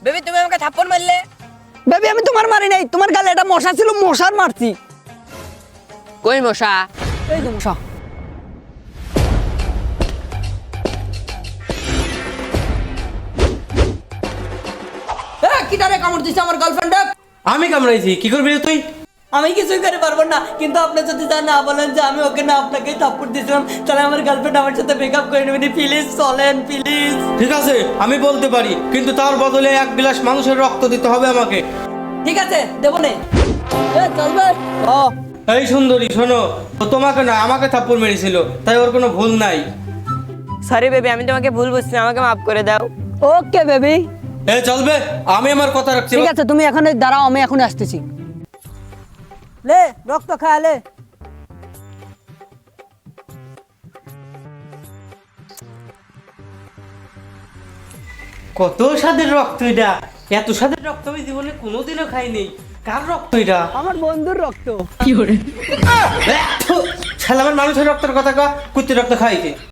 Baby তুমি আমাকে থাপ্পড় মারলে। বেবি আমি তোমার মারি নাই, তোমার গালে একটা মশা ছিল, মশার মারছি। কই মশা? এই তো মশা। কিটারে কামড় দিছে আমার গার্লফ্রেন্ড? আমি কামড়াইছি, কি করবি রে তুই? আমি কিছুই করে পারবো না, কিন্তু আপনি যদি তা না বলেন যে আমি ওকে না আপনাকেই থাপ্পড় দিয়েছিলাম, তাহলে আমার গার্লফ্রেন্ড আমার সাথে ব্রেকআপ করে নেবেন। প্লিজ চলেন প্লিজ। ঠিক আছে আমি বলতে পারি, কিন্তু তার বদলে 1 গ্লাস মানুষের রক্ত দিতে হবে আমাকে। ঠিক আছে দেবো নে। চলবে। ও এই সুন্দরী শোনো, ও তোমাকে না আমাকে থাপ্পড় মেরেছিল, তাই ওর কোনো ভুল নাই। সরি বেবি, আমি তোমাকে ভুল বুঝছি, আমাকে মাফ করে দাও। Okay baby. এ চলবে, আমি আমার কথা রাখছি। ঠিক আছে তুমি এখন দাঁড়াও, আমি এখন আসতেছি। লে রক্ত খা লে। কত স্বাদের রক্ত এটা, এত স্বাদের রক্ত আমি জীবনে কোনোদিনও খাইনি। কার রক্ত এটা? আমার বন্ধুর রক্ত। শালা আমার মানুষের রক্তের কথা কা, কুত্তির রক্ত খাইছে।